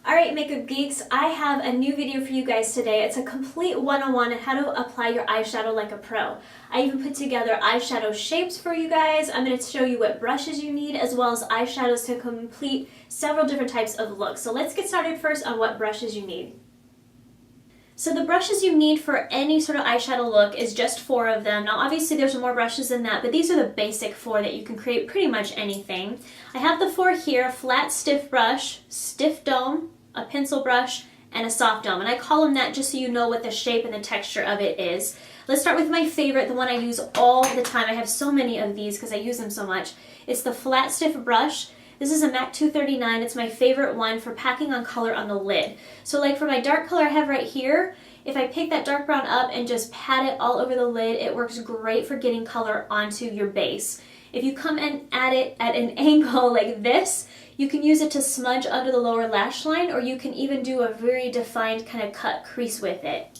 Alright makeup geeks, I have a new video for you guys today. It's a complete 101 on how to apply your eyeshadow like a pro. I even put together eyeshadow shapes for you guys. I'm going to show you what brushes you need as well as eyeshadows to complete several different types of looks. So let's get started first on what brushes you need. So the brushes you need for any sort of eyeshadow look is just 4 of them. Now obviously there's more brushes than that, but these are the basic 4 that you can create pretty much anything. I have the 4 here: flat stiff brush, stiff dome, a pencil brush, and a soft dome. And I call them that just so you know what the shape and the texture of it is. Let's start with my favorite, the one I use all the time. I have so many of these because I use them so much. It's the flat stiff brush. This is a MAC 239. It's my favorite one for packing on color on the lid. So like for my dark color I have right here, if I pick that dark brown up and just pat it all over the lid, it works great for getting color onto your base. If you come and add it at an angle like this, you can use it to smudge under the lower lash line, or you can even do a very defined kind of cut crease with it.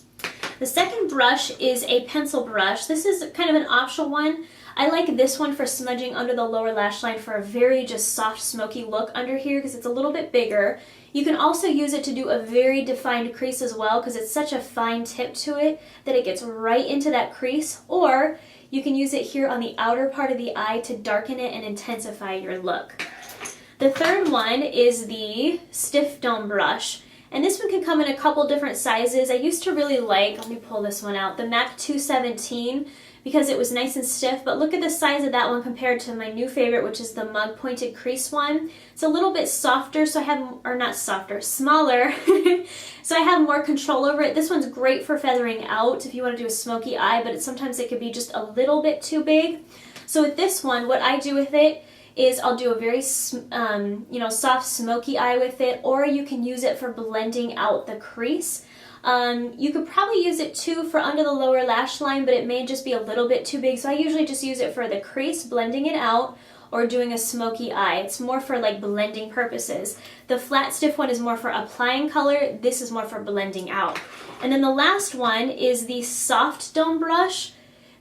The second brush is a pencil brush. This is kind of an optional one. I like this one for smudging under the lower lash line for a very just soft smoky look under here because it's a little bit bigger. You can also use it to do a very defined crease as well because it's such a fine tip to it that it gets right into that crease, or you can use it here on the outer part of the eye to darken it and intensify your look. The third one is the stiff dome brush. And this one can come in a couple different sizes. I used to really like, let me pull this one out, the MAC 217 because it was nice and stiff, but look at the size of that one compared to my new favorite, which is the mug pointed crease one. It's a little bit softer, so I have, or not softer, smaller, so I have more control over it. This one's great for feathering out if you want to do a smoky eye, but sometimes it could be just a little bit too big. So with this one, what I do with it is I'll do a very soft smoky eye with it, or you can use it for blending out the crease. You could probably use it too for under the lower lash line, but it may just be a little bit too big, so I usually just use it for the crease, blending it out, or doing a smoky eye. It's more for like blending purposes. The flat stiff one is more for applying color, this is more for blending out. And then the last one is the soft dome brush.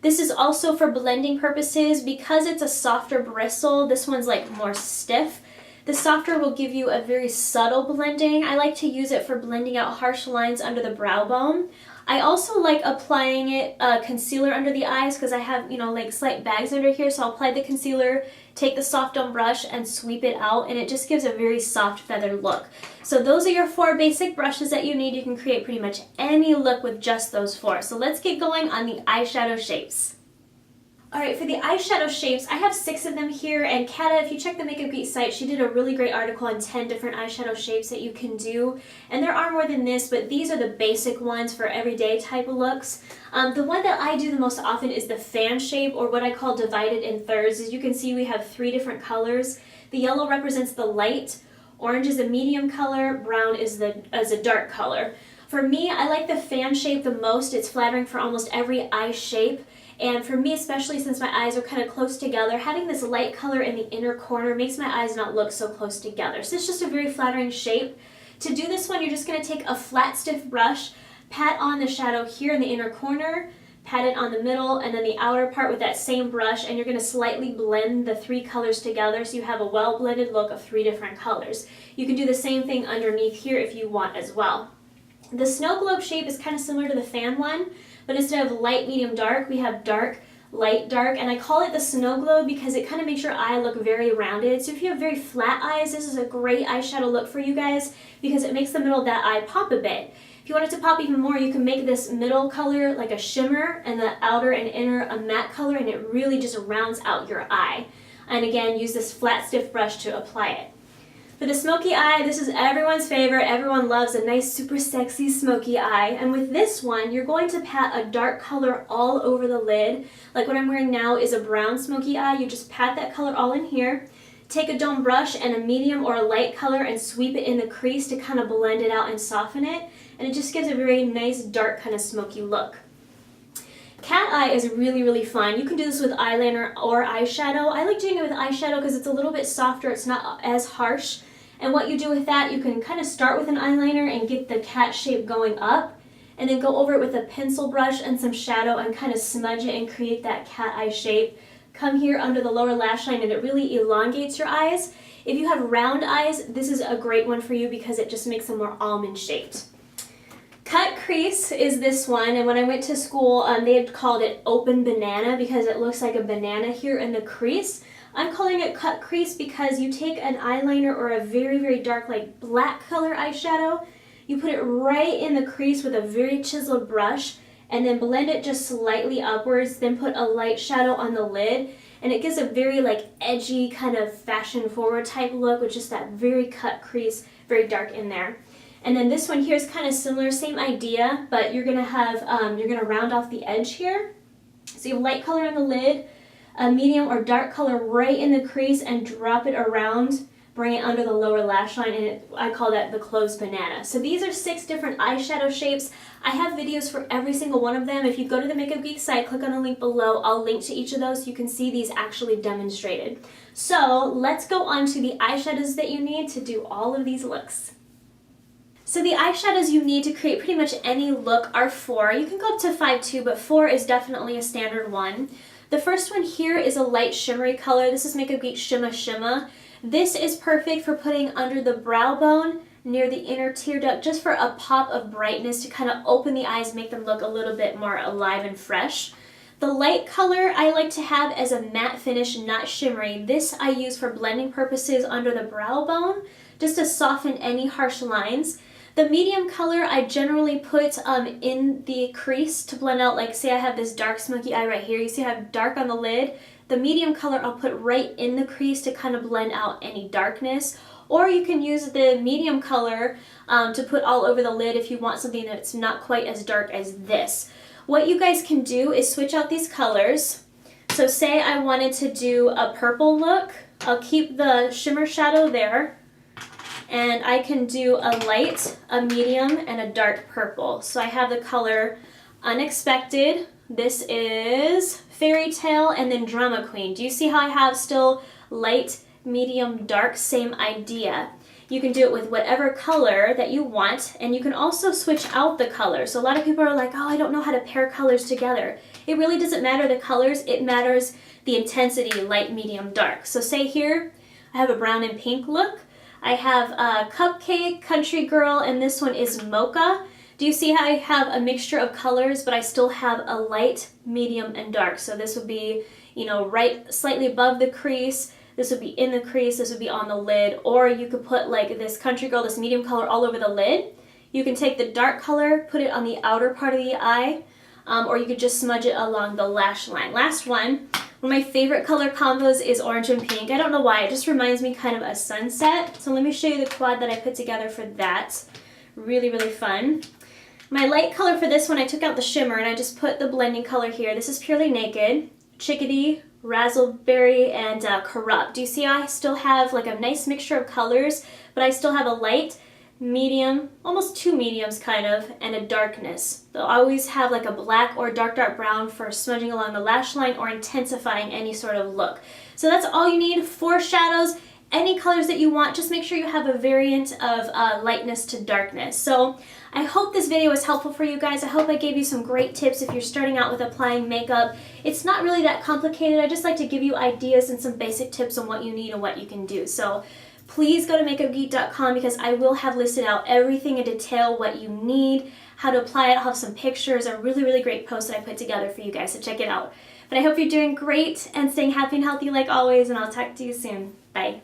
This is also for blending purposes. Because it's a softer bristle, this one's like more stiff. The softer will give you a very subtle blending. I like to use it for blending out harsh lines under the brow bone. I also like applying it concealer under the eyes because I have, like slight bags under here, so I'll apply the concealer, take the soft dome brush and sweep it out, and it just gives a very soft feathered look. So those are your 4 basic brushes that you need. You can create pretty much any look with just those 4. So let's get going on the eyeshadow shapes. Alright, for the eyeshadow shapes, I have 6 of them here, and Kata, if you check the Makeup Geek site, she did a really great article on 10 different eyeshadow shapes that you can do. And there are more than this, but these are the basic ones for everyday type of looks. The one that I do the most often is the fan shape, or what I call divided in thirds. As you can see, we have 3 different colors. The yellow represents the light, orange is a medium color, brown is a dark color. For me, I like the fan shape the most. It's flattering for almost every eye shape. And for me, especially since my eyes are kind of close together, having this light color in the inner corner makes my eyes not look so close together. So it's just a very flattering shape. To do this one, you're just going to take a flat stiff brush, pat on the shadow here in the inner corner, pat it on the middle, and then the outer part with that same brush, and you're going to slightly blend the 3 colors together so you have a well-blended look of 3 different colors. You can do the same thing underneath here if you want as well. The snow globe shape is kind of similar to the fan one, but instead of light, medium, dark, we have dark, light, dark, and I call it the snow globe because it kind of makes your eye look very rounded. So if you have very flat eyes, this is a great eyeshadow look for you guys because it makes the middle of that eye pop a bit. If you want it to pop even more, you can make this middle color like a shimmer and the outer and inner a matte color, and it really just rounds out your eye. And again, use this flat stiff brush to apply it. For the smoky eye, this is everyone's favorite. Everyone loves a nice, super sexy smoky eye. And with this one, you're going to pat a dark color all over the lid. Like what I'm wearing now is a brown smoky eye. You just pat that color all in here. Take a dome brush and a medium or a light color and sweep it in the crease to kind of blend it out and soften it. And it just gives a very nice, dark, kind of smoky look. Cat eye is really, really fun. You can do this with eyeliner or eyeshadow. I like doing it with eyeshadow because it's a little bit softer. It's not as harsh. And what you do with that, you can kind of start with an eyeliner and get the cat shape going up, and then go over it with a pencil brush and some shadow and kind of smudge it and create that cat eye shape. Come here under the lower lash line and it really elongates your eyes. If you have round eyes, this is a great one for you because it just makes them more almond shaped. Cut crease is this one, and when I went to school, they had called it open banana because it looks like a banana here in the crease. I'm calling it cut crease because you take an eyeliner or a very, very dark, like black color eyeshadow, you put it right in the crease with a very chiseled brush, and then blend it just slightly upwards, then put a light shadow on the lid, and it gives a very like edgy kind of fashion forward type look with just that very cut crease, very dark in there. And then this one here is kind of similar, same idea, but you're gonna have, you're gonna round off the edge here. So you have light color on the lid, a medium or dark color right in the crease, and drop it around, bring it under the lower lash line, and I call that the closed banana. So these are 6 different eyeshadow shapes. I have videos for every single one of them. If you go to the Makeup Geek site, click on the link below, I'll link to each of those so you can see these actually demonstrated. So let's go on to the eyeshadows that you need to do all of these looks. So the eyeshadows you need to create pretty much any look are 4. You can go up to 5 too, but 4 is definitely a standard one. The first one here is a light shimmery color. This is Makeup Geek Shimma Shimma. This is perfect for putting under the brow bone, near the inner tear duct, just for a pop of brightness to kind of open the eyes, make them look a little bit more alive and fresh. The light color I like to have as a matte finish, not shimmery. This I use for blending purposes under the brow bone, just to soften any harsh lines. The medium color I generally put in the crease to blend out, like say I have this dark smoky eye right here. You see I have dark on the lid. The medium color I'll put right in the crease to kind of blend out any darkness. Or you can use the medium color to put all over the lid if you want something that's not quite as dark as this. What you guys can do is switch out these colors. So say I wanted to do a purple look, I'll keep the shimmer shadow there. And I can do a light, a medium, and a dark purple. So I have the color Unexpected, this is Fairy Tale, and then Drama Queen. Do you see how I have still light, medium, dark? Same idea. You can do it with whatever color that you want, and you can also switch out the color. So a lot of people are like, oh, I don't know how to pair colors together. It really doesn't matter the colors, it matters the intensity, light, medium, dark. So say here, I have a brown and pink look. I have a Cupcake, Country Girl, and this one is Mocha. Do you see how I have a mixture of colors, but I still have a light, medium, and dark? So this would be, you know, right slightly above the crease. This would be in the crease. This would be on the lid. Or you could put like this Country Girl, this medium color all over the lid. You can take the dark color, put it on the outer part of the eye, or you could just smudge it along the lash line. Last one. One of my favorite color combos is orange and pink. I don't know why, it just reminds me kind of a sunset. So let me show you the quad that I put together for that. Really, really fun. My light color for this one, I took out the shimmer and I just put the blending color here. This is Purely Naked, Chickadee, Razzleberry, and Corrupt. Do you see I still have like a nice mixture of colors, but I still have a light, medium, almost 2 mediums kind of, and a darkness. They'll always have like a black or dark brown for smudging along the lash line or intensifying any sort of look. So that's all you need, 4 shadows, any colors that you want. Just make sure you have a variant of lightness to darkness. So I hope this video was helpful for you guys. I hope I gave you some great tips if you're starting out with applying makeup. It's not really that complicated. I just like to give you ideas and some basic tips on what you need and what you can do. So please go to makeupgeek.com because I will have listed out everything in detail, what you need, how to apply it. I'll have some pictures, a really, really great post that I put together for you guys, so check it out. But I hope you're doing great and staying happy and healthy like always, and I'll talk to you soon. Bye.